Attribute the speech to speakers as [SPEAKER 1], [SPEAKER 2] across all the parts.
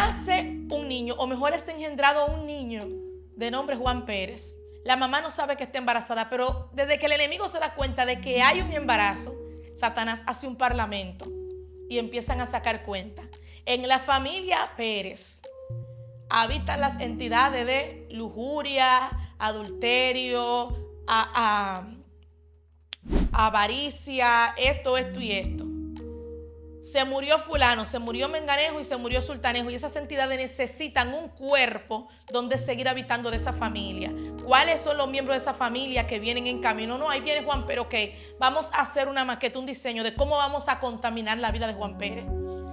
[SPEAKER 1] nace un niño, o mejor es engendrado un niño de nombre Juan Pérez. La mamá no sabe que está embarazada, pero desde que el enemigo se da cuenta de que hay un embarazo, Satanás hace un parlamento y empiezan a sacar cuenta. En la familia Pérez habitan las entidades de lujuria, adulterio, avaricia, esto y esto. Se murió fulano, se murió menganejo y se murió sultanejo, y esas entidades necesitan un cuerpo donde seguir habitando de esa familia. ¿Cuáles son los miembros de esa familia que vienen en camino? No, ahí viene Juan Pérez, ok, vamos a hacer una maqueta, un diseño de cómo vamos a contaminar la vida de Juan Pérez.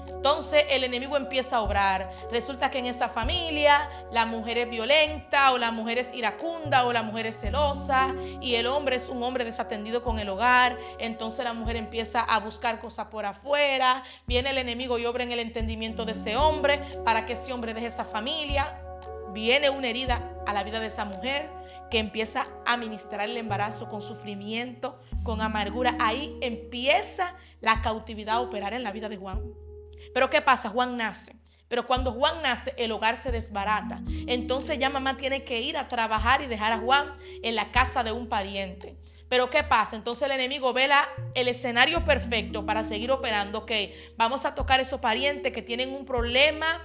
[SPEAKER 1] Entonces el enemigo empieza a obrar. Resulta que en esa familia la mujer es violenta, o la mujer es iracunda, o la mujer es celosa, y el hombre es un hombre desatendido con el hogar. Entonces la mujer empieza a buscar cosas por afuera. Viene el enemigo y obra en el entendimiento de ese hombre para que ese hombre deje esa familia. Viene una herida a la vida de esa mujer que empieza a ministrar el embarazo con sufrimiento, con amargura. Ahí empieza la cautividad a operar en la vida de Juan. Pero ¿qué pasa? Juan nace. Pero cuando Juan nace, el hogar se desbarata. Entonces ya mamá tiene que ir a trabajar y dejar a Juan en la casa de un pariente. Pero ¿qué pasa? Entonces el enemigo ve el escenario perfecto para seguir operando. Ok, vamos a tocar a esos parientes que tienen un problema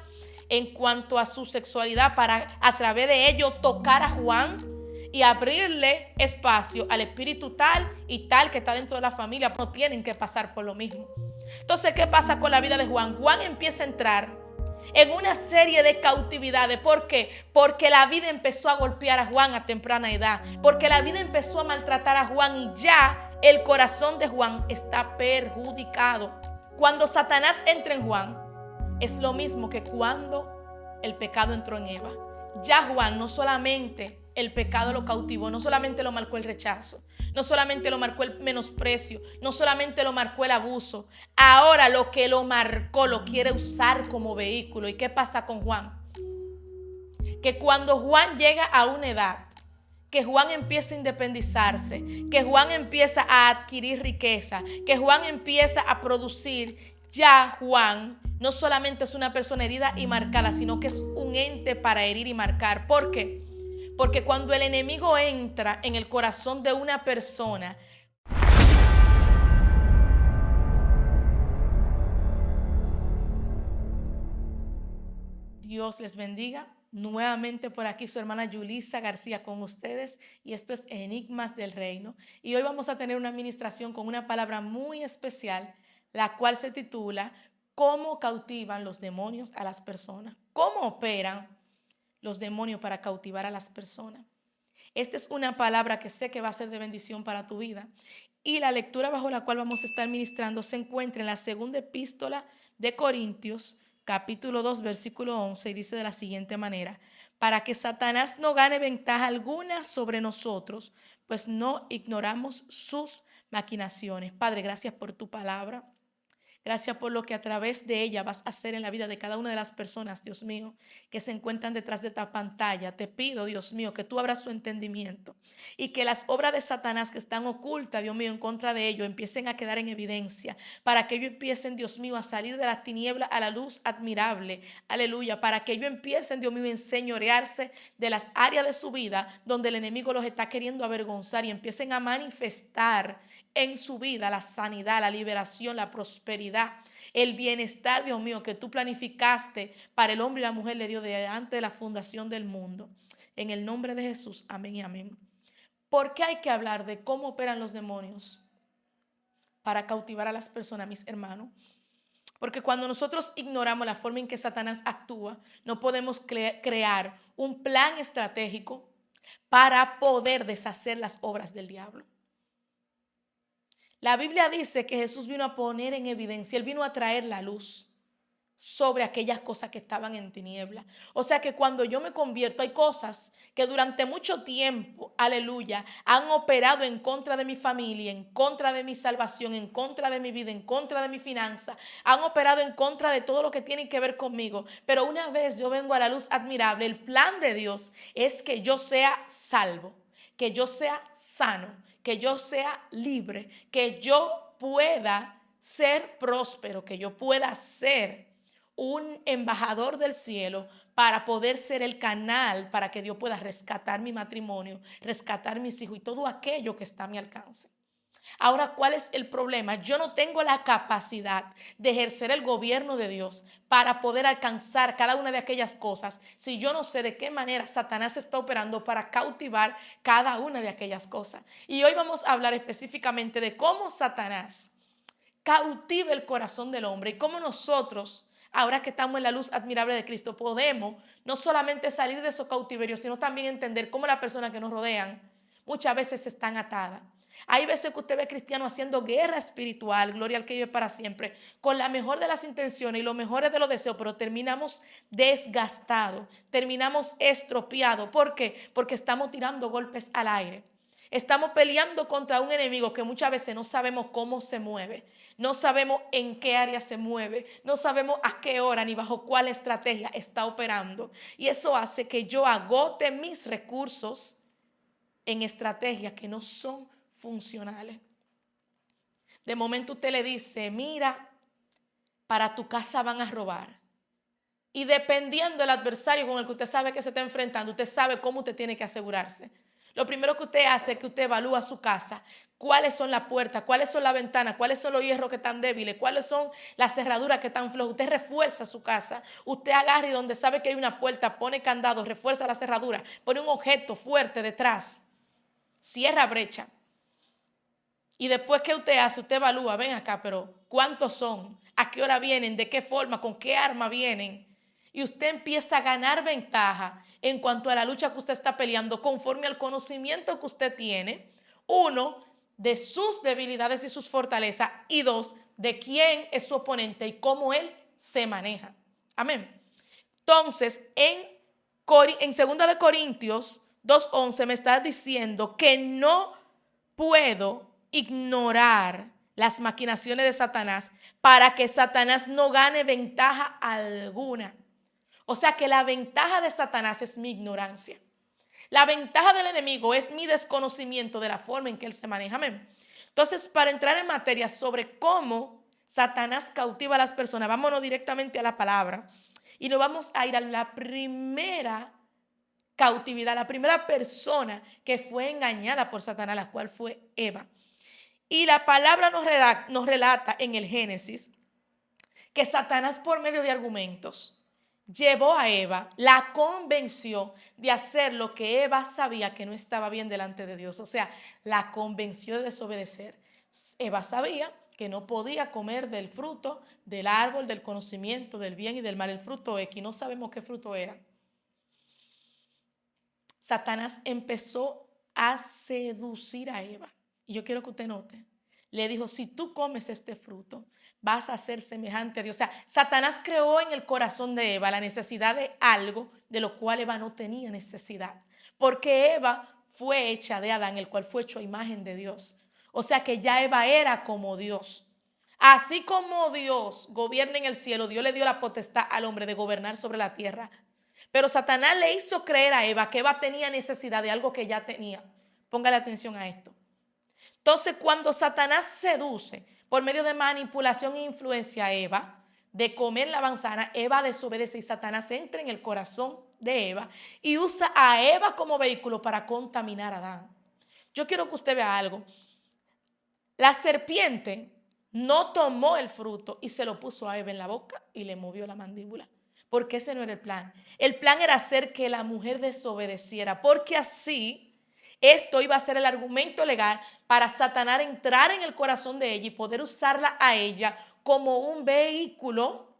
[SPEAKER 1] en cuanto a su sexualidad, para a través de ello tocar a Juan y abrirle espacio al espíritu tal y tal que está dentro de la familia. No tienen que pasar por lo mismo. Entonces, ¿qué pasa con la vida de Juan? Juan empieza a entrar en una serie de cautividades. ¿Por qué? Porque la vida empezó a golpear a Juan a temprana edad. Porque la vida empezó a maltratar a Juan, y ya el corazón de Juan está perjudicado. Cuando Satanás entra en Juan, es lo mismo que cuando el pecado entró en Eva. Ya Juan no solamente el pecado lo cautivó, no solamente lo marcó el rechazo, no solamente lo marcó el menosprecio, no solamente lo marcó el abuso. Ahora lo que lo marcó lo quiere usar como vehículo. ¿Y qué pasa con Juan? Que cuando Juan llega a una edad, que Juan empieza a independizarse, que Juan empieza a adquirir riqueza, que Juan empieza a producir, ya Juan no solamente es una persona herida y marcada, sino que es un ente para herir y marcar. ¿Por qué? Porque cuando el enemigo entra en el corazón de una persona, Dios les bendiga. Nuevamente por aquí su hermana Yulisa García con ustedes, y esto es Enigmas del Reino. Y hoy vamos a tener una administración con una palabra muy especial, la cual se titula ¿Cómo cautivan los demonios a las personas? ¿Cómo operan los demonios para cautivar a las personas? Esta es una palabra que sé que va a ser de bendición para tu vida. Y la lectura bajo la cual vamos a estar ministrando se encuentra en la segunda epístola de Corintios, capítulo 2, versículo 11, y dice de la siguiente manera: para que Satanás no gane ventaja alguna sobre nosotros, pues no ignoramos sus maquinaciones. Padre, gracias por tu palabra. Gracias por lo que a través de ella vas a hacer en la vida de cada una de las personas, Dios mío, que se encuentran detrás de esta pantalla. Te pido, Dios mío, que tú abras su entendimiento y que las obras de Satanás que están ocultas, Dios mío, en contra de ellos, empiecen a quedar en evidencia, para que ellos empiecen, Dios mío, a salir de las tinieblas a la luz admirable. Aleluya. Para que ellos empiecen, Dios mío, a enseñorearse de las áreas de su vida donde el enemigo los está queriendo avergonzar, y empiecen a manifestar en su vida la sanidad, la liberación, la prosperidad, el bienestar, Dios mío, que tú planificaste para el hombre y la mujer le dio de antes de la fundación del mundo. En el nombre de Jesús, amén y amén. ¿Por qué hay que hablar de cómo operan los demonios para cautivar a las personas, mis hermanos? Porque cuando nosotros ignoramos la forma en que Satanás actúa, no podemos crear un plan estratégico para poder deshacer las obras del diablo. La Biblia dice que Jesús vino a poner en evidencia, Él vino a traer la luz sobre aquellas cosas que estaban en tiniebla. O sea que cuando yo me convierto, hay cosas que durante mucho tiempo, aleluya, han operado en contra de mi familia, en contra de mi salvación, en contra de mi vida, en contra de mi finanza, han operado en contra de todo lo que tiene que ver conmigo. Pero una vez yo vengo a la luz admirable, el plan de Dios es que yo sea salvo, que yo sea sano, que yo sea libre, que yo pueda ser próspero, que yo pueda ser un embajador del cielo para poder ser el canal para que Dios pueda rescatar mi matrimonio, rescatar mis hijos y todo aquello que está a mi alcance. Ahora, ¿cuál es el problema? Yo no tengo la capacidad de ejercer el gobierno de Dios para poder alcanzar cada una de aquellas cosas si yo no sé de qué manera Satanás está operando para cautivar cada una de aquellas cosas. Y hoy vamos a hablar específicamente de cómo Satanás cautiva el corazón del hombre y cómo nosotros, ahora que estamos en la luz admirable de Cristo, podemos no solamente salir de esos cautiverios, sino también entender cómo las personas que nos rodean muchas veces están atadas. Hay veces que usted ve cristianos haciendo guerra espiritual, gloria al que vive para siempre, con la mejor de las intenciones y los mejores de los deseos, pero terminamos desgastados, terminamos estropeados. ¿Por qué? Porque estamos tirando golpes al aire. Estamos peleando contra un enemigo que muchas veces no sabemos cómo se mueve, no sabemos en qué área se mueve, no sabemos a qué hora ni bajo cuál estrategia está operando. Y eso hace que yo agote mis recursos en estrategias que no son funcionales. De momento usted le dice, mira, para tu casa van a robar. Y dependiendo del adversario con el que usted sabe que se está enfrentando, usted sabe cómo usted tiene que asegurarse. Lo primero que usted hace es que usted evalúa su casa. ¿Cuáles son las puertas? ¿Cuáles son las ventanas? ¿Cuáles son los hierros que están débiles? ¿Cuáles son las cerraduras que están flojas? Usted refuerza su casa. Usted agarra y donde sabe que hay una puerta, pone candado, refuerza la cerradura, pone un objeto fuerte detrás, cierra brecha. Y después, ¿qué usted hace? Usted evalúa, ven acá, pero ¿cuántos son? ¿A qué hora vienen? ¿De qué forma? ¿Con qué arma vienen? Y usted empieza a ganar ventaja en cuanto a la lucha que usted está peleando conforme al conocimiento que usted tiene. Uno, de sus debilidades y sus fortalezas. Y dos, de quién es su oponente y cómo él se maneja. Amén. Entonces, en 2 de Corintios 2:11 me está diciendo que no puedo ignorar las maquinaciones de Satanás para que Satanás no gane ventaja alguna. O sea que la ventaja de Satanás es mi ignorancia. La ventaja del enemigo es mi desconocimiento de la forma en que él se maneja. Amén. Entonces, para entrar en materia sobre cómo Satanás cautiva a las personas, vámonos directamente a la palabra y nos vamos a ir a la primera cautividad, la primera persona que fue engañada por Satanás, la cual fue Eva. Y la palabra nos relata en el Génesis que Satanás, por medio de argumentos, llevó a Eva, la convenció de hacer lo que Eva sabía que no estaba bien delante de Dios. O sea, la convenció de desobedecer. Eva sabía que no podía comer del fruto del árbol del conocimiento del bien y del mal, el fruto X, no sabemos qué fruto era. Satanás empezó a seducir a Eva. Y yo quiero que usted note, le dijo, si tú comes este fruto, vas a ser semejante a Dios. O sea, Satanás creó en el corazón de Eva la necesidad de algo de lo cual Eva no tenía necesidad. Porque Eva fue hecha de Adán, el cual fue hecho a imagen de Dios. O sea que ya Eva era como Dios. Así como Dios gobierna en el cielo, Dios le dio la potestad al hombre de gobernar sobre la tierra. Pero Satanás le hizo creer a Eva que Eva tenía necesidad de algo que ya tenía. Póngale atención a esto. Entonces, cuando Satanás seduce por medio de manipulación e influencia a Eva de comer la manzana, Eva desobedece y Satanás entra en el corazón de Eva y usa a Eva como vehículo para contaminar a Adán. Yo quiero que usted vea algo. La serpiente no tomó el fruto y se lo puso a Eva en la boca y le movió la mandíbula. Porque ese no era el plan. El plan era hacer que la mujer desobedeciera, porque así esto iba a ser el argumento legal para Satanás entrar en el corazón de ella y poder usarla a ella como un vehículo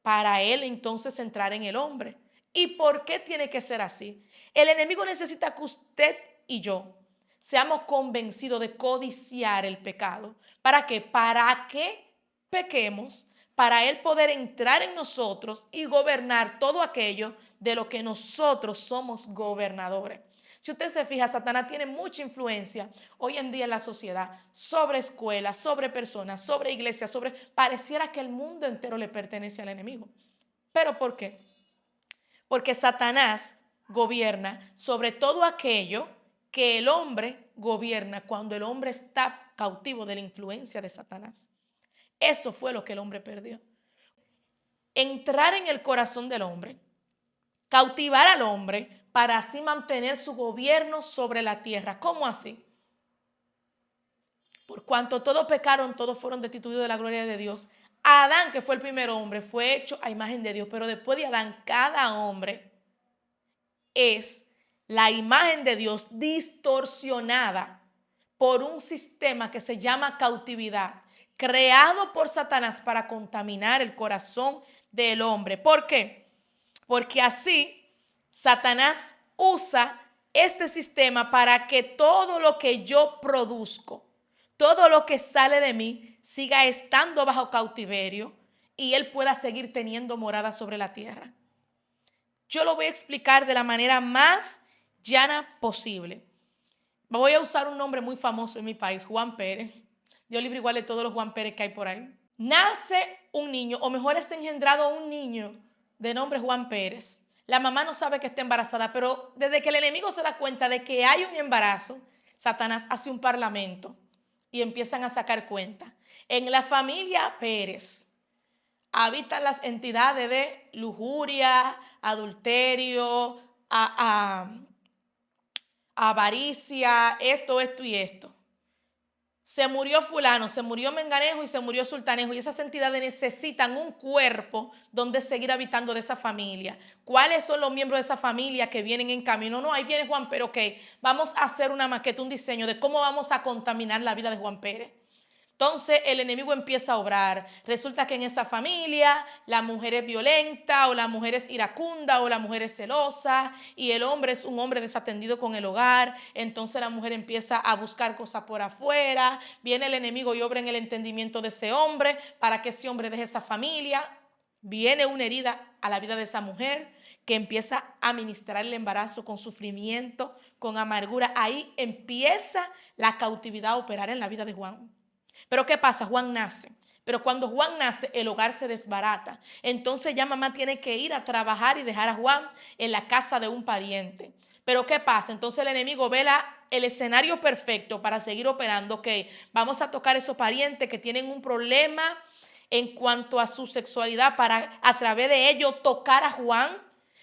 [SPEAKER 1] para él entonces entrar en el hombre. ¿Y por qué tiene que ser así? El enemigo necesita que usted y yo seamos convencidos de codiciar el pecado. ¿Para qué? Para que pequemos, para él poder entrar en nosotros y gobernar todo aquello de lo que nosotros somos gobernadores. Si usted se fija, Satanás tiene mucha influencia hoy en día en la sociedad sobre escuelas, sobre personas, sobre iglesias, pareciera que el mundo entero le pertenece al enemigo. ¿Pero por qué? Porque Satanás gobierna sobre todo aquello que el hombre gobierna cuando el hombre está cautivo de la influencia de Satanás. Eso fue lo que el hombre perdió. entrar en el corazón del hombre, cautivar al hombre para así mantener su gobierno sobre la tierra. ¿Cómo así? Por cuanto todos pecaron, todos fueron destituidos de la gloria de Dios. Adán, que fue el primer hombre, fue hecho a imagen de Dios, pero después de Adán, cada hombre es la imagen de Dios distorsionada por un sistema que se llama cautividad, creado por Satanás para contaminar el corazón del hombre. ¿Por qué? Porque así Satanás usa este sistema para que todo lo que yo produzco, todo lo que sale de mí, siga estando bajo cautiverio y él pueda seguir teniendo morada sobre la tierra. Yo lo voy a explicar de la manera más llana posible. Voy a usar un nombre muy famoso en mi país, Juan Pérez. Dios libre igual de todos los Juan Pérez que hay por ahí. Nace un niño, o mejor es engendrado un niño de nombre Juan Pérez. La mamá no sabe que está embarazada, pero desde que el enemigo se da cuenta de que hay un embarazo, Satanás hace un parlamento y empiezan a sacar cuenta. En la familia Pérez habitan las entidades de lujuria, adulterio, avaricia, esto y esto. Se murió fulano, se murió menganejo y se murió sultanejo, y esas entidades necesitan un cuerpo donde seguir habitando de esa familia. ¿Cuáles son los miembros de esa familia que vienen en camino? No, ahí viene Juan Pérez, ok, vamos a hacer una maqueta, un diseño de cómo vamos a contaminar la vida de Juan Pérez. Entonces el enemigo empieza a obrar. Resulta que en esa familia la mujer es violenta, o la mujer es iracunda, o la mujer es celosa, y el hombre es un hombre desatendido con el hogar. Entonces la mujer empieza a buscar cosas por afuera. Viene el enemigo y obra en el entendimiento de ese hombre para que ese hombre deje esa familia. Viene una herida a la vida de esa mujer que empieza a ministrar el embarazo con sufrimiento, con amargura. Ahí empieza la cautividad a operar en la vida de Juan. Pero ¿qué pasa? Juan nace. Pero cuando Juan nace, el hogar se desbarata. Entonces ya mamá tiene que ir a trabajar y dejar a Juan en la casa de un pariente. Pero ¿qué pasa? Entonces el enemigo ve el escenario perfecto para seguir operando. Ok, vamos a tocar a esos parientes que tienen un problema en cuanto a su sexualidad para a través de ello tocar a Juan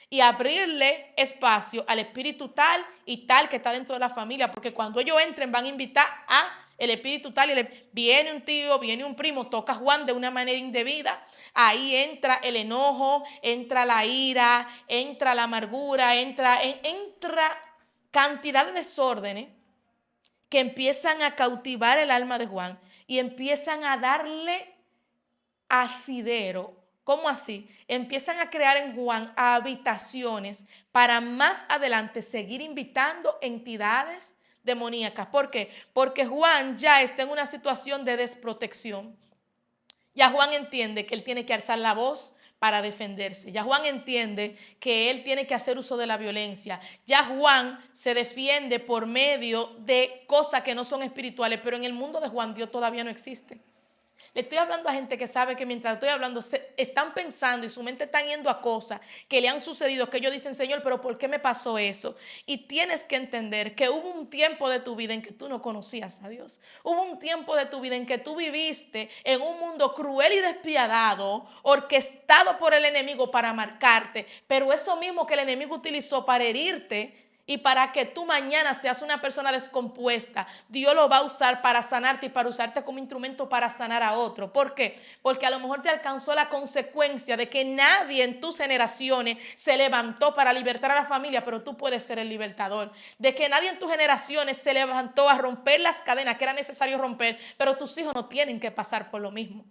[SPEAKER 1] y abrirle espacio al espíritu tal y tal que está dentro de la familia. Porque cuando ellos entren van a invitar a el espíritu tal y viene un tío, viene un primo, toca a Juan de una manera indebida. Ahí entra el enojo, entra la ira, entra la amargura, entra cantidad de desórdenes que empiezan a cautivar el alma de Juan y empiezan a darle asidero. ¿Cómo así? Empiezan a crear en Juan habitaciones para más adelante seguir invitando entidades demoníacas. ¿Por qué? Porque Juan ya está en una situación de desprotección. Ya Juan entiende que él tiene que alzar la voz para defenderse. Ya Juan entiende que él tiene que hacer uso de la violencia. Ya Juan se defiende por medio de cosas que no son espirituales, pero en el mundo de Juan Dios todavía no existe. Le estoy hablando a gente que sabe que mientras estoy hablando están pensando y su mente está yendo a cosas que le han sucedido, que ellos dicen, Señor, pero ¿por qué me pasó eso? Y tienes que entender que hubo un tiempo de tu vida en que tú no conocías a Dios. Hubo un tiempo de tu vida en que tú viviste en un mundo cruel y despiadado, orquestado por el enemigo para marcarte, pero eso mismo que el enemigo utilizó para herirte y para que tú mañana seas una persona descompuesta, Dios lo va a usar para sanarte y para usarte como instrumento para sanar a otro. ¿Por qué? Porque a lo mejor te alcanzó la consecuencia de que nadie en tus generaciones se levantó para libertar a la familia, pero tú puedes ser el libertador. De que nadie en tus generaciones se levantó a romper las cadenas que era necesario romper, pero tus hijos no tienen que pasar por lo mismo.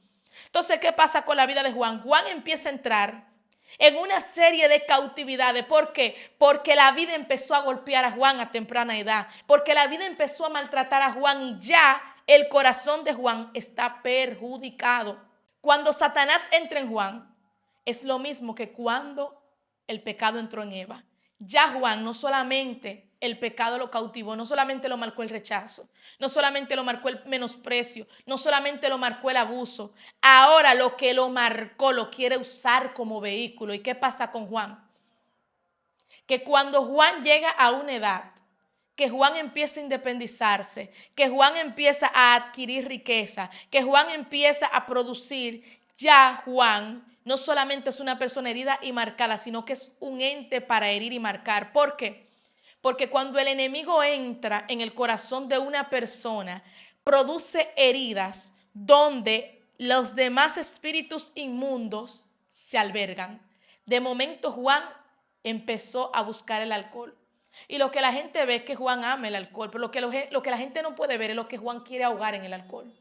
[SPEAKER 1] Entonces, ¿qué pasa con la vida de Juan? Juan empieza a entrar en una serie de cautividades. ¿Por qué? Porque la vida empezó a golpear a Juan a temprana edad. Porque la vida empezó a maltratar a Juan y ya el corazón de Juan está perjudicado. Cuando Satanás entra en Juan, es lo mismo que cuando el pecado entró en Eva. Ya Juan no solamente el pecado lo cautivó, no solamente lo marcó el rechazo, no solamente lo marcó el menosprecio, no solamente lo marcó el abuso, ahora lo que lo marcó lo quiere usar como vehículo. ¿Y qué pasa con Juan? Que cuando Juan llega a una edad, que Juan empieza a independizarse, que Juan empieza a adquirir riqueza, que Juan empieza a producir, ya Juan no solamente es una persona herida y marcada, sino que es un ente para herir y marcar. ¿Por qué? Porque cuando el enemigo entra en el corazón de una persona, produce heridas donde los demás espíritus inmundos se albergan. De momento Juan empezó a buscar el alcohol. Y lo que la gente ve es que Juan ama el alcohol, pero lo que la gente no puede ver es lo que Juan quiere ahogar en el alcohol.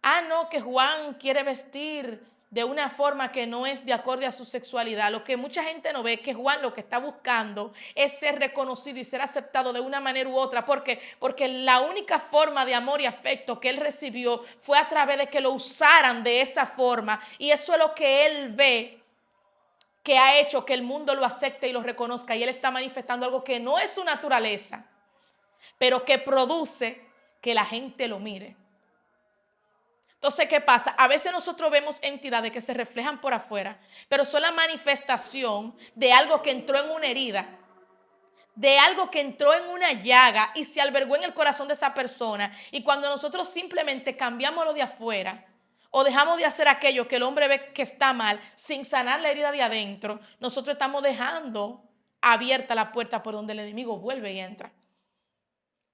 [SPEAKER 1] Ah, no, que Juan quiere vestir de una forma que no es de acorde a su sexualidad. Lo que mucha gente no ve es que Juan lo que está buscando es ser reconocido y ser aceptado de una manera u otra. ¿Por qué? Porque la única forma de amor y afecto que él recibió fue a través de que lo usaran de esa forma. Y eso es lo que él ve que ha hecho que el mundo lo acepte y lo reconozca. Y él está manifestando algo que no es su naturaleza, pero que produce que la gente lo mire. Entonces, ¿qué pasa? A veces nosotros vemos entidades que se reflejan por afuera, pero son la manifestación de algo que entró en una herida, de algo que entró en una llaga y se albergó en el corazón de esa persona. Y cuando nosotros simplemente cambiamos lo de afuera o dejamos de hacer aquello que el hombre ve que está mal sin sanar la herida de adentro, nosotros estamos dejando abierta la puerta por donde el enemigo vuelve y entra.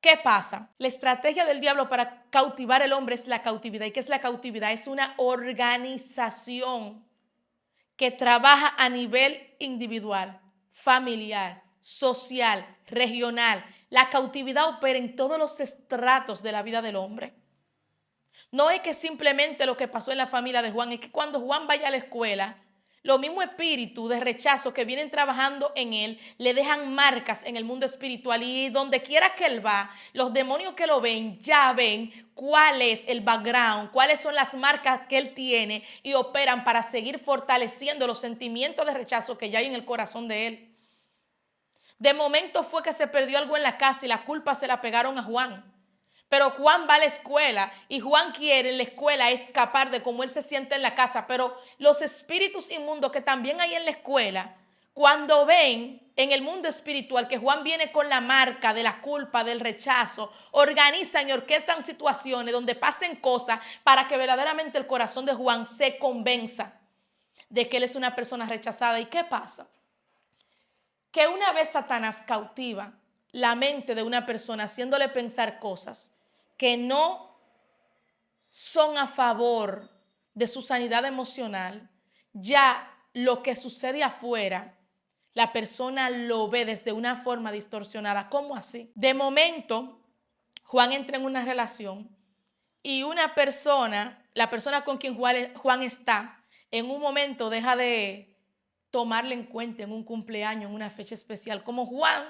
[SPEAKER 1] ¿Qué pasa? La estrategia del diablo para cautivar al hombre es la cautividad. ¿Y qué es la cautividad? Es una organización que trabaja a nivel individual, familiar, social, regional. La cautividad opera en todos los estratos de la vida del hombre. No es que simplemente lo que pasó en la familia de Juan, es que cuando Juan vaya a la escuela, los mismos espíritus de rechazo que vienen trabajando en él le dejan marcas en el mundo espiritual, y donde quiera que él va, los demonios que lo ven ya ven cuál es el background, cuáles son las marcas que él tiene, y operan para seguir fortaleciendo los sentimientos de rechazo que ya hay en el corazón de él. De momento fue que se perdió algo en la casa y la culpa se la pegaron a Juan. Pero Juan va a la escuela y Juan quiere en la escuela escapar de cómo él se siente en la casa. Pero los espíritus inmundos que también hay en la escuela, cuando ven en el mundo espiritual que Juan viene con la marca de la culpa, del rechazo, organizan y orquestan situaciones donde pasen cosas para que verdaderamente el corazón de Juan se convenza de que él es una persona rechazada. ¿Y qué pasa? Que una vez Satanás cautiva la mente de una persona haciéndole pensar cosas que no son a favor de su sanidad emocional, ya lo que sucede afuera, la persona lo ve desde una forma distorsionada. ¿Cómo así? De momento, Juan entra en una relación y una persona, la persona con quien Juan está, en un momento deja de tomarle en cuenta en un cumpleaños, en una fecha especial. Como Juan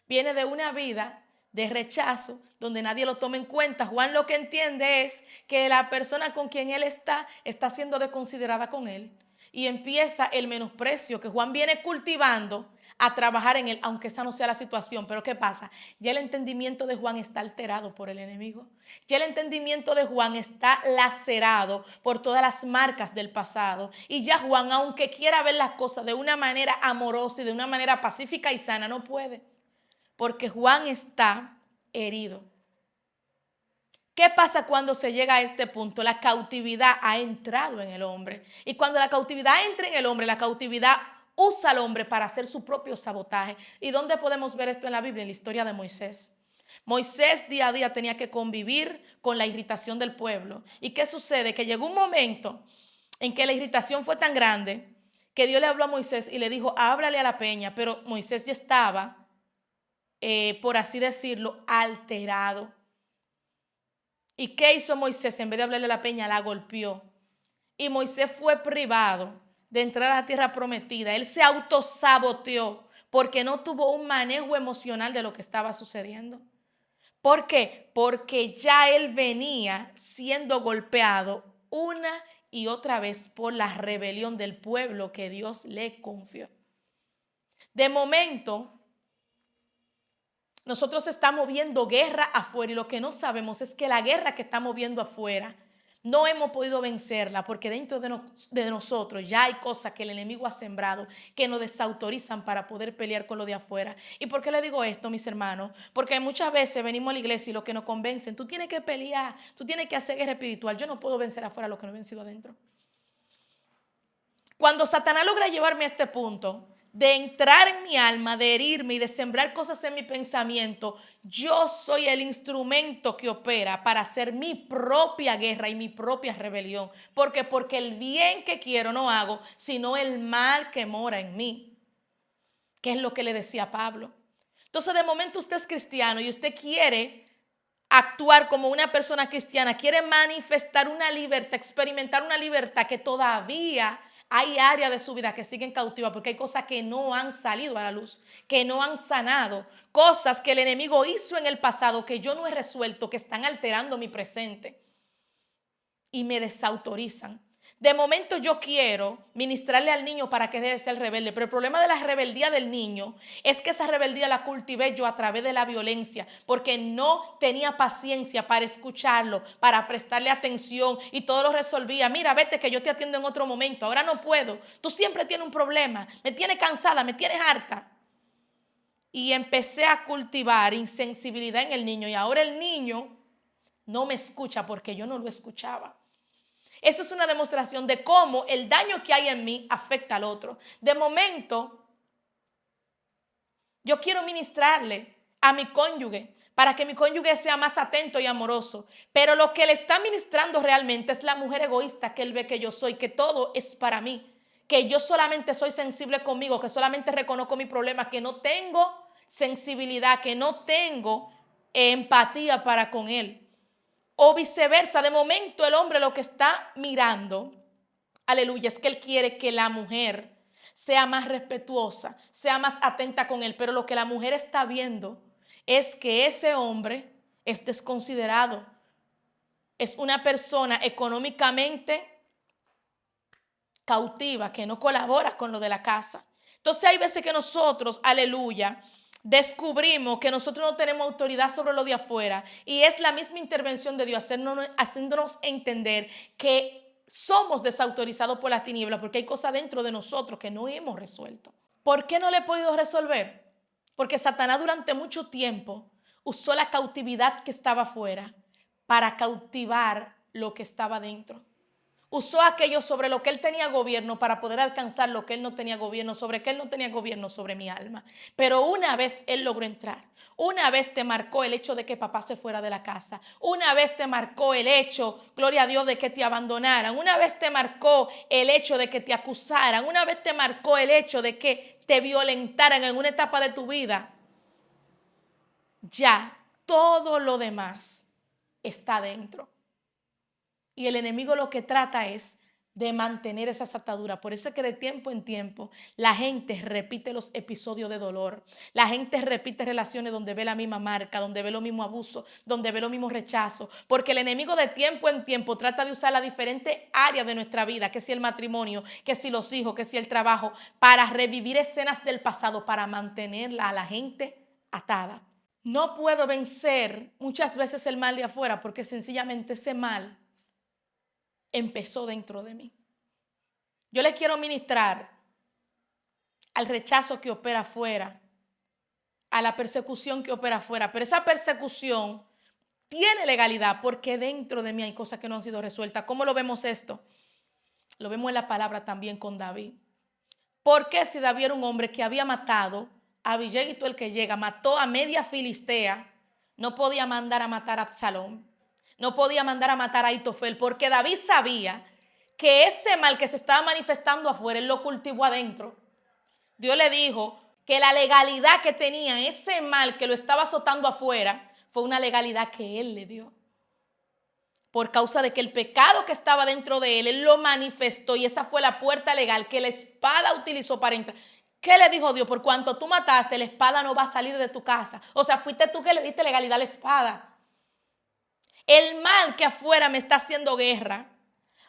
[SPEAKER 1] viene de una vida de rechazo, donde nadie lo toma en cuenta, Juan lo que entiende es que la persona con quien él está siendo desconsiderada con él. Y empieza el menosprecio que Juan viene cultivando a trabajar en él, aunque esa no sea la situación. Pero ¿qué pasa? Ya el entendimiento de Juan está alterado por el enemigo. Ya el entendimiento de Juan está lacerado por todas las marcas del pasado. Y ya Juan, aunque quiera ver las cosas de una manera amorosa y de una manera pacífica y sana, no puede. Porque Juan está herido. ¿Qué pasa cuando se llega a este punto? La cautividad ha entrado en el hombre. Y cuando la cautividad entra en el hombre, la cautividad usa al hombre para hacer su propio sabotaje. ¿Y dónde podemos ver esto en la Biblia? En la historia de Moisés. Moisés día a día tenía que convivir con la irritación del pueblo. ¿Y qué sucede? Que llegó un momento en que la irritación fue tan grande que Dios le habló a Moisés y le dijo, háblale a la peña. Pero Moisés ya estaba por así decirlo, alterado. ¿Y qué hizo Moisés? En vez de hablarle a la peña, la golpeó. Y Moisés fue privado de entrar a la tierra prometida. Él se autosaboteó porque no tuvo un manejo emocional de lo que estaba sucediendo. ¿Por qué? Porque ya él venía siendo golpeado una y otra vez por la rebelión del pueblo que Dios le confió. De momento, nosotros estamos viendo guerra afuera y lo que no sabemos es que la guerra que estamos viendo afuera no hemos podido vencerla porque dentro de nosotros ya hay cosas que el enemigo ha sembrado que nos desautorizan para poder pelear con lo de afuera. ¿Y por qué le digo esto, mis hermanos? Porque muchas veces venimos a la iglesia y lo que nos convencen, tú tienes que pelear, tú tienes que hacer guerra espiritual. Yo no puedo vencer afuera lo que no he vencido adentro. Cuando Satanás logra llevarme a este punto de entrar en mi alma, de herirme y de sembrar cosas en mi pensamiento, yo soy el instrumento que opera para hacer mi propia guerra y mi propia rebelión. ¿Por qué? Porque el bien que quiero no hago, sino el mal que mora en mí. ¿Qué es lo que le decía Pablo? Entonces, de momento usted es cristiano y usted quiere actuar como una persona cristiana, quiere manifestar una libertad, experimentar una libertad que todavía hay áreas de su vida que siguen cautivas porque hay cosas que no han salido a la luz, que no han sanado, cosas que el enemigo hizo en el pasado que yo no he resuelto, que están alterando mi presente y me desautorizan. De momento yo quiero ministrarle al niño para que deje de ser rebelde, pero el problema de la rebeldía del niño es que esa rebeldía la cultivé yo a través de la violencia, porque no tenía paciencia para escucharlo, para prestarle atención y todo lo resolvía. Mira, vete que yo te atiendo en otro momento, ahora no puedo, tú siempre tienes un problema, me tienes cansada, me tienes harta. Y empecé a cultivar insensibilidad en el niño y ahora el niño no me escucha porque yo no lo escuchaba. Eso es una demostración de cómo el daño que hay en mí afecta al otro. De momento, yo quiero ministrarle a mi cónyuge para que mi cónyuge sea más atento y amoroso. Pero lo que le está ministrando realmente es la mujer egoísta que él ve que yo soy, que todo es para mí, que yo solamente soy sensible conmigo, que solamente reconozco mi problema, que no tengo sensibilidad, que no tengo empatía para con él. O viceversa, de momento el hombre lo que está mirando, aleluya, es que él quiere que la mujer sea más respetuosa, sea más atenta con él, pero lo que la mujer está viendo es que ese hombre es desconsiderado, es una persona económicamente cautiva, que no colabora con lo de la casa. Entonces hay veces que nosotros, aleluya, descubrimos que nosotros no tenemos autoridad sobre lo de afuera y es la misma intervención de Dios haciéndonos entender que somos desautorizados por las tinieblas porque hay cosas dentro de nosotros que no hemos resuelto. ¿Por qué no le he podido resolver? Porque Satanás durante mucho tiempo usó la cautividad que estaba afuera para cautivar lo que estaba dentro. Usó aquello sobre lo que él tenía gobierno para poder alcanzar lo que él no tenía gobierno, sobre que él no tenía gobierno sobre mi alma. Pero una vez él logró entrar, una vez te marcó el hecho de que papá se fuera de la casa, una vez te marcó el hecho, gloria a Dios, de que te abandonaran, una vez te marcó el hecho de que te acusaran, una vez te marcó el hecho de que te violentaran en una etapa de tu vida, ya todo lo demás está dentro. Y el enemigo lo que trata es de mantener esas ataduras. Por eso es que de tiempo en tiempo la gente repite los episodios de dolor. La gente repite relaciones donde ve la misma marca, donde ve lo mismo abuso, donde ve lo mismo rechazo. Porque el enemigo de tiempo en tiempo trata de usar las diferentes áreas de nuestra vida, que si el matrimonio, que si los hijos, que si el trabajo, para revivir escenas del pasado, para mantenerla a la gente atada. No puedo vencer muchas veces el mal de afuera porque sencillamente ese mal empezó dentro de mí. Yo le quiero ministrar al rechazo que opera afuera, a la persecución que opera afuera, pero esa persecución tiene legalidad porque dentro de mí hay cosas que no han sido resueltas. ¿Cómo lo vemos esto? Lo vemos en la palabra también con David. ¿Por qué si David era un hombre que había matado a Abigel, el que llega, mató a media filistea, no podía mandar a matar a Absalón? No podía mandar a matar a Ahitofel porque David sabía que ese mal que se estaba manifestando afuera, él lo cultivó adentro. Dios le dijo que la legalidad que tenía ese mal que lo estaba azotando afuera fue una legalidad que él le dio. Por causa de que el pecado que estaba dentro de él, él lo manifestó y esa fue la puerta legal que la espada utilizó para entrar. ¿Qué le dijo Dios? Por cuanto tú mataste, la espada no va a salir de tu casa. O sea, fuiste tú que le diste legalidad a la espada. El mal que afuera me está haciendo guerra,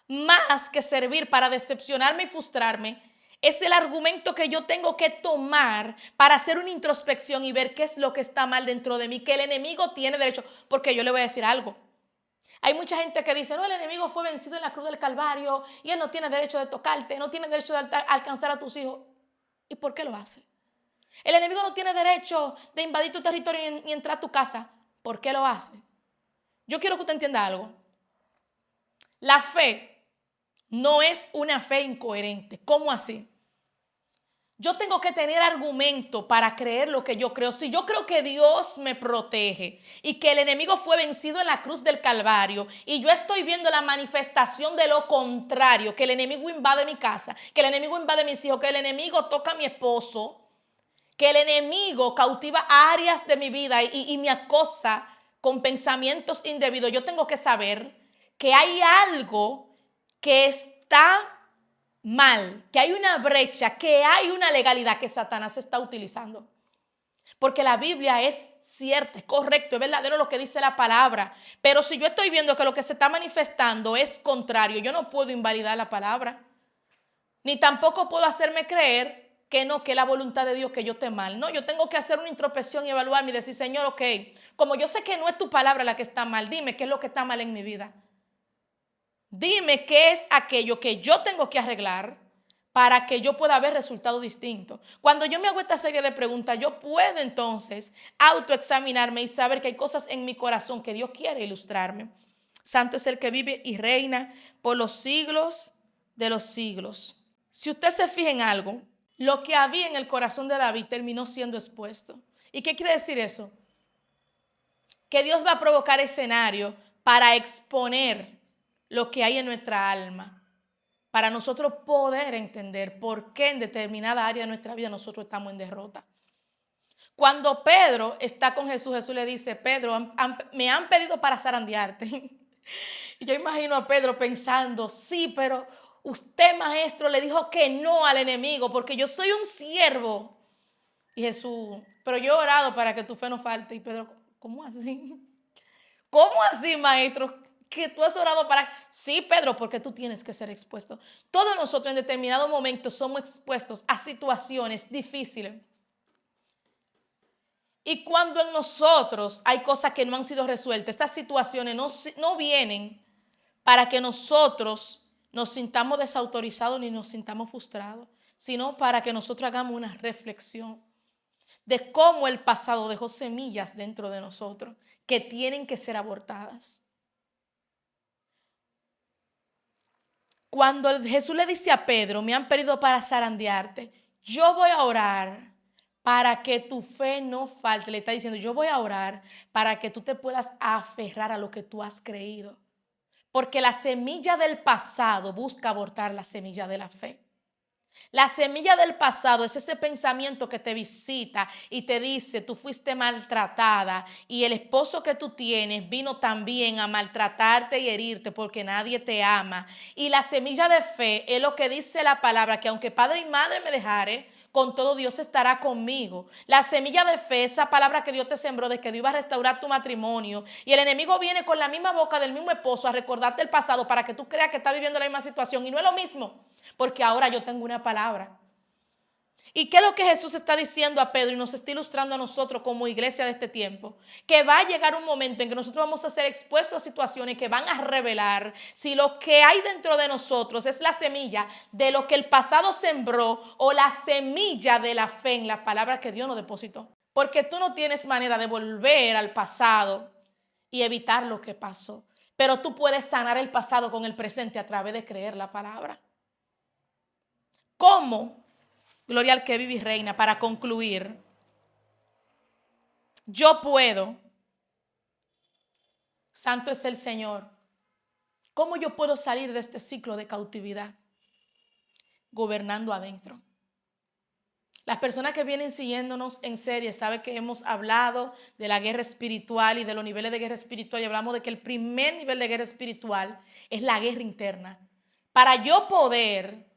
[SPEAKER 1] más que servir para decepcionarme y frustrarme, es el argumento que yo tengo que tomar para hacer una introspección y ver qué es lo que está mal dentro de mí, que el enemigo tiene derecho. Porque yo le voy a decir algo. Hay mucha gente que dice, no, el enemigo fue vencido en la cruz del Calvario y él no tiene derecho de tocarte, no tiene derecho de alcanzar a tus hijos. ¿Y por qué lo hace? El enemigo no tiene derecho de invadir tu territorio ni entrar a tu casa. ¿Por qué lo hace? Yo quiero que usted entienda algo. La fe no es una fe incoherente. ¿Cómo así? Yo tengo que tener argumento para creer lo que yo creo. Si yo creo que Dios me protege y que el enemigo fue vencido en la cruz del Calvario y yo estoy viendo la manifestación de lo contrario, que el enemigo invade mi casa, que el enemigo invade mis hijos, que el enemigo toca a mi esposo, que el enemigo cautiva áreas de mi vida y me acosa con pensamientos indebidos, yo tengo que saber que hay algo que está mal, que hay una brecha, que hay una legalidad que Satanás está utilizando. Porque la Biblia es cierta, es correcto, es verdadero lo que dice la palabra. Pero si yo estoy viendo que lo que se está manifestando es contrario, yo no puedo invalidar la palabra. Ni tampoco puedo hacerme creer que no, que es la voluntad de Dios que yo esté mal. No, yo tengo que hacer una introspección y evaluarme y decir, Señor, ok, como yo sé que no es tu palabra la que está mal, dime qué es lo que está mal en mi vida. Dime qué es aquello que yo tengo que arreglar para que yo pueda ver resultados distintos. Cuando yo me hago esta serie de preguntas, yo puedo entonces autoexaminarme y saber que hay cosas en mi corazón que Dios quiere ilustrarme. Santo es el que vive y reina por los siglos de los siglos. Si usted se fija en algo, lo que había en el corazón de David terminó siendo expuesto. ¿Y qué quiere decir eso? Que Dios va a provocar escenario para exponer lo que hay en nuestra alma, para nosotros poder entender por qué en determinada área de nuestra vida nosotros estamos en derrota. Cuando Pedro está con Jesús, Jesús le dice, Pedro, me han pedido para zarandearte. Y yo imagino a Pedro pensando, sí, pero usted, maestro, le dijo que no al enemigo porque yo soy un siervo. Y Jesús, pero yo he orado para que tu fe no falte. Y Pedro, ¿cómo así? ¿Cómo así, maestro? Que tú has orado para... Sí, Pedro, porque tú tienes que ser expuesto. Todos nosotros en determinados momentos somos expuestos a situaciones difíciles. Y cuando en nosotros hay cosas que no han sido resueltas, estas situaciones no vienen para que nosotros nos sintamos desautorizados ni nos sintamos frustrados, sino para que nosotros hagamos una reflexión de cómo el pasado dejó semillas dentro de nosotros que tienen que ser abortadas. Cuando Jesús le dice a Pedro, me han pedido para zarandearte, yo voy a orar para que tu fe no falte. Le está diciendo, yo voy a orar para que tú te puedas aferrar a lo que tú has creído. Porque la semilla del pasado busca abortar la semilla de la fe. La semilla del pasado es ese pensamiento que te visita y te dice, tú fuiste maltratada y el esposo que tú tienes vino también a maltratarte y herirte porque nadie te ama. Y la semilla de fe es lo que dice la palabra, que aunque padre y madre me dejare, con todo Dios estará conmigo. La semilla de fe, esa palabra que Dios te sembró de que Dios iba a restaurar tu matrimonio. Y el enemigo viene con la misma boca del mismo esposo a recordarte el pasado para que tú creas que estás viviendo la misma situación. Y no es lo mismo, porque ahora yo tengo una palabra. ¿Y qué es lo que Jesús está diciendo a Pedro y nos está ilustrando a nosotros como iglesia de este tiempo? Que va a llegar un momento en que nosotros vamos a ser expuestos a situaciones que van a revelar si lo que hay dentro de nosotros es la semilla de lo que el pasado sembró o la semilla de la fe en la palabra que Dios nos depositó. Porque tú no tienes manera de volver al pasado y evitar lo que pasó. Pero tú puedes sanar el pasado con el presente a través de creer la palabra. ¿Cómo? Gloria al que vive y reina. Para concluir, yo puedo, santo es el Señor, ¿cómo yo puedo salir de este ciclo de cautividad? Gobernando adentro. Las personas que vienen siguiéndonos en serie saben que hemos hablado de la guerra espiritual y de los niveles de guerra espiritual y hablamos de que el primer nivel de guerra espiritual es la guerra interna. Para yo poder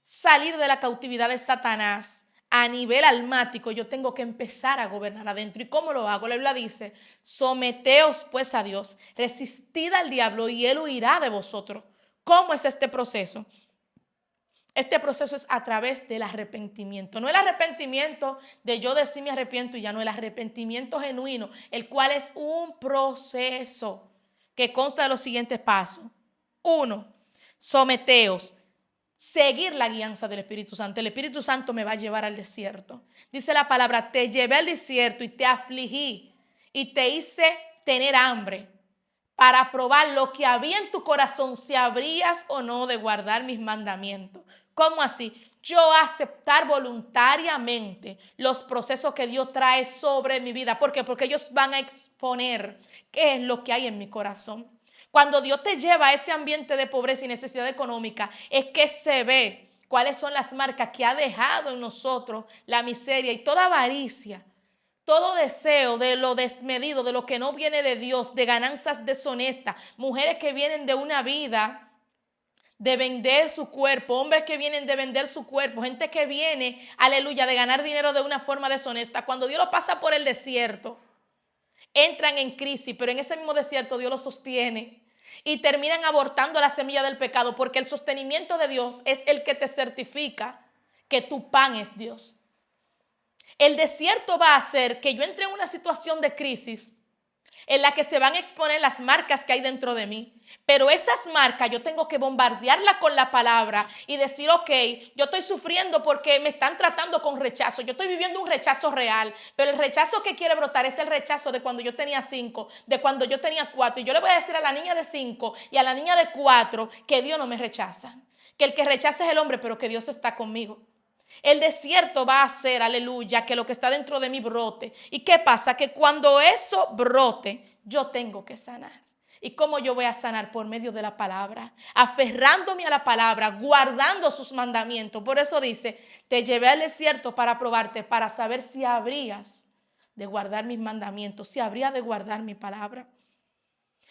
[SPEAKER 1] salir de la cautividad de Satanás a nivel almático, yo tengo que empezar a gobernar adentro. ¿Y cómo lo hago? La Biblia dice, someteos pues a Dios, resistid al diablo y él huirá de vosotros. ¿Cómo es este proceso? Este proceso es a través del arrepentimiento. No el arrepentimiento de yo decir me arrepiento y ya no, el arrepentimiento genuino, el cual es un proceso que consta de los siguientes pasos. 1, someteos. Seguir la guianza del Espíritu Santo. El Espíritu Santo me va a llevar al desierto. Dice la palabra, te llevé al desierto y te afligí y te hice tener hambre para probar lo que había en tu corazón, si habrías o no de guardar mis mandamientos. ¿Cómo así? Yo aceptar voluntariamente los procesos que Dios trae sobre mi vida. ¿Por qué? Porque ellos van a exponer qué es lo que hay en mi corazón. Cuando Dios te lleva a ese ambiente de pobreza y necesidad económica, es que se ve cuáles son las marcas que ha dejado en nosotros la miseria y toda avaricia. Todo deseo de lo desmedido, de lo que no viene de Dios, de ganancias deshonestas, mujeres que vienen de una vida de vender su cuerpo, hombres que vienen de vender su cuerpo, gente que viene, aleluya, de ganar dinero de una forma deshonesta. Cuando Dios los pasa por el desierto, entran en crisis, pero en ese mismo desierto Dios los sostiene y terminan abortando la semilla del pecado, porque el sostenimiento de Dios es el que te certifica que tu pan es Dios. El desierto va a hacer que yo entre en una situación de crisis en la que se van a exponer las marcas que hay dentro de mí. Pero esas marcas yo tengo que bombardearlas con la palabra y decir, ok, yo estoy sufriendo porque me están tratando con rechazo. Yo estoy viviendo un rechazo real, pero el rechazo que quiere brotar es el rechazo de cuando yo tenía 5, de cuando yo tenía 4. Y yo le voy a decir a la niña de 5 y a la niña de 4 que Dios no me rechaza. Que el que rechaza es el hombre, pero que Dios está conmigo. El desierto va a hacer, aleluya, que lo que está dentro de mí brote. ¿Y qué pasa? Que cuando eso brote, yo tengo que sanar. ¿Y cómo yo voy a sanar? Por medio de la palabra, aferrándome a la palabra, guardando sus mandamientos. Por eso dice, te llevé al desierto para probarte, para saber si habrías de guardar mis mandamientos, si habría de guardar mi palabra.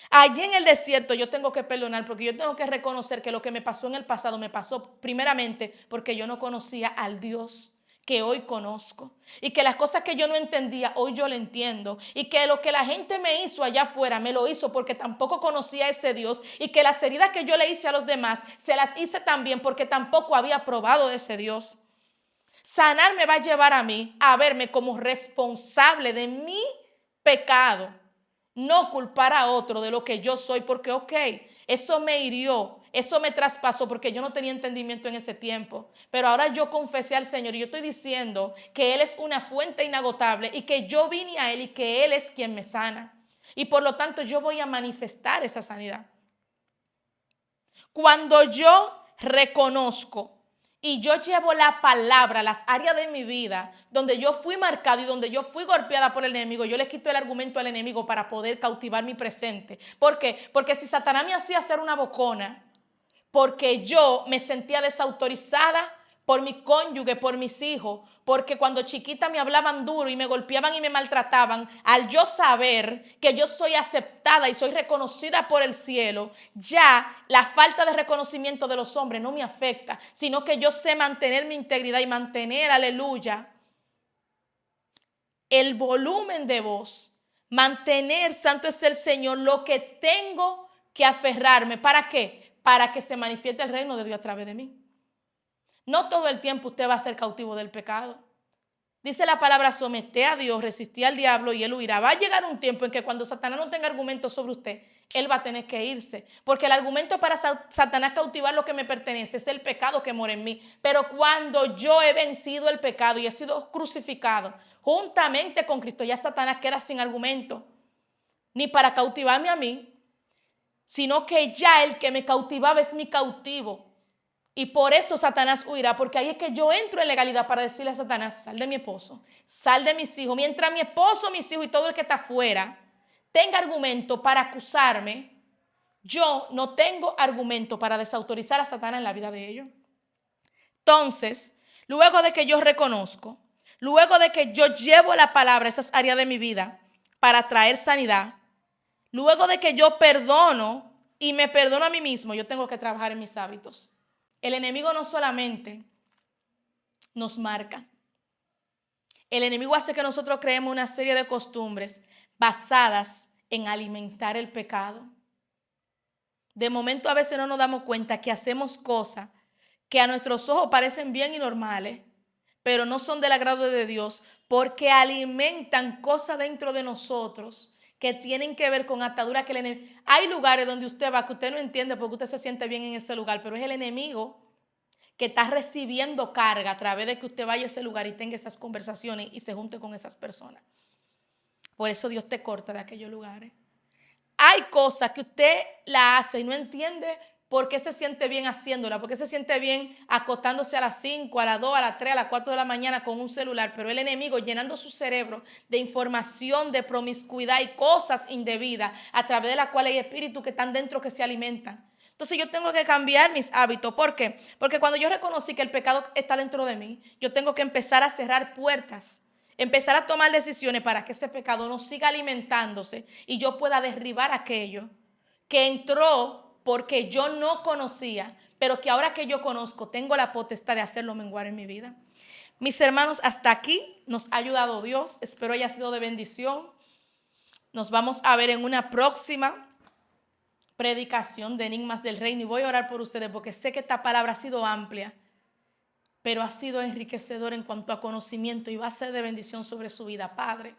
[SPEAKER 1] Allí en el desierto yo tengo que perdonar porque yo tengo que reconocer que lo que me pasó en el pasado me pasó primeramente porque yo no conocía al Dios que hoy conozco y que las cosas que yo no entendía hoy yo lo entiendo y que lo que la gente me hizo allá afuera me lo hizo porque tampoco conocía a ese Dios y que las heridas que yo le hice a los demás se las hice también porque tampoco había probado de ese Dios. Sanar me va a llevar a mí a verme como responsable de mi pecado. No culpar a otro de lo que yo soy, porque ok, eso me hirió, eso me traspasó porque yo no tenía entendimiento en ese tiempo. Pero ahora yo confesé al Señor y yo estoy diciendo que Él es una fuente inagotable y que yo vine a Él y que Él es quien me sana. Y por lo tanto yo voy a manifestar esa sanidad. Cuando yo reconozco y yo llevo la palabra a las áreas de mi vida donde yo fui marcado y donde yo fui golpeada por el enemigo, yo le quito el argumento al enemigo para poder cautivar mi presente. ¿Por qué? Porque si Satanás me hacía hacer una bocona, porque yo me sentía desautorizada por mi cónyuge, por mis hijos, porque cuando chiquita me hablaban duro y me golpeaban y me maltrataban, al yo saber que yo soy aceptada y soy reconocida por el cielo, ya la falta de reconocimiento de los hombres no me afecta, sino que yo sé mantener mi integridad y mantener, aleluya, el volumen de voz, mantener, santo es el Señor, lo que tengo que aferrarme. ¿Para qué? Para que se manifieste el reino de Dios a través de mí. No todo el tiempo usted va a ser cautivo del pecado. Dice la palabra, somete a Dios, resistí al diablo y él huirá. Va a llegar un tiempo en que cuando Satanás no tenga argumentos sobre usted, él va a tener que irse. Porque el argumento para Satanás cautivar lo que me pertenece es el pecado que mora en mí. Pero cuando yo he vencido el pecado y he sido crucificado juntamente con Cristo, ya Satanás queda sin argumento. Ni para cautivarme a mí, sino que ya el que me cautivaba es mi cautivo. Y por eso Satanás huirá, porque ahí es que yo entro en legalidad para decirle a Satanás, sal de mi esposo, sal de mis hijos. Mientras mi esposo, mis hijos y todo el que está afuera tenga argumento para acusarme, yo no tengo argumento para desautorizar a Satanás en la vida de ellos. Entonces, luego de que yo reconozco, luego de que yo llevo la palabra a esas áreas de mi vida para traer sanidad, luego de que yo perdono y me perdono a mí mismo, yo tengo que trabajar en mis hábitos. El enemigo no solamente nos marca. El enemigo hace que nosotros creemos una serie de costumbres basadas en alimentar el pecado. De momento a veces no nos damos cuenta que hacemos cosas que a nuestros ojos parecen bien y normales, pero no son del agrado de Dios porque alimentan cosas dentro de nosotros que tienen que ver con ataduras que el enemigo. Hay lugares donde usted va que usted no entiende porque usted se siente bien en ese lugar, pero es el enemigo que está recibiendo carga a través de que usted vaya a ese lugar y tenga esas conversaciones y se junte con esas personas. Por eso Dios te corta de aquellos lugares. hay cosas que usted la hace y no entiende por qué se siente bien haciéndola, por qué se siente bien acostándose a las 5, a las 2, a las 3, a las 4 de la mañana con un celular, pero el enemigo llenando su cerebro de información, de promiscuidad y cosas indebidas a través de las cuales hay espíritus que están dentro que se alimentan. Entonces yo tengo que cambiar mis hábitos. ¿Por qué? Porque cuando yo reconocí que el pecado está dentro de mí, yo tengo que empezar a cerrar puertas, empezar a tomar decisiones para que ese pecado no siga alimentándose y yo pueda derribar aquello que entró porque yo no conocía, pero que ahora que yo conozco, tengo la potestad de hacerlo menguar en mi vida. Mis hermanos, hasta aquí nos ha ayudado Dios. Espero haya sido de bendición. Nos vamos a ver en una próxima predicación de Enigmas del Reino. Y voy a orar por ustedes porque sé que esta palabra ha sido amplia, pero ha sido enriquecedor en cuanto a conocimiento y va a ser de bendición sobre su vida. Padre,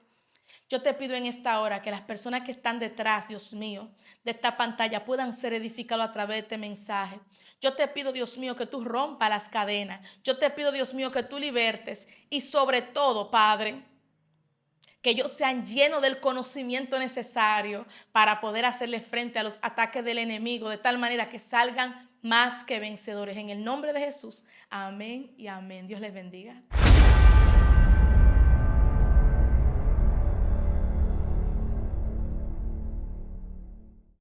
[SPEAKER 1] yo te pido en esta hora que las personas que están detrás, Dios mío, de esta pantalla puedan ser edificados a través de este mensaje. Yo te pido, Dios mío, que tú rompas las cadenas. Yo te pido, Dios mío, que tú libertes. Y sobre todo, Padre, que ellos sean llenos del conocimiento necesario para poder hacerle frente a los ataques del enemigo, de tal manera que salgan más que vencedores. En el nombre de Jesús, amén y amén. Dios les bendiga.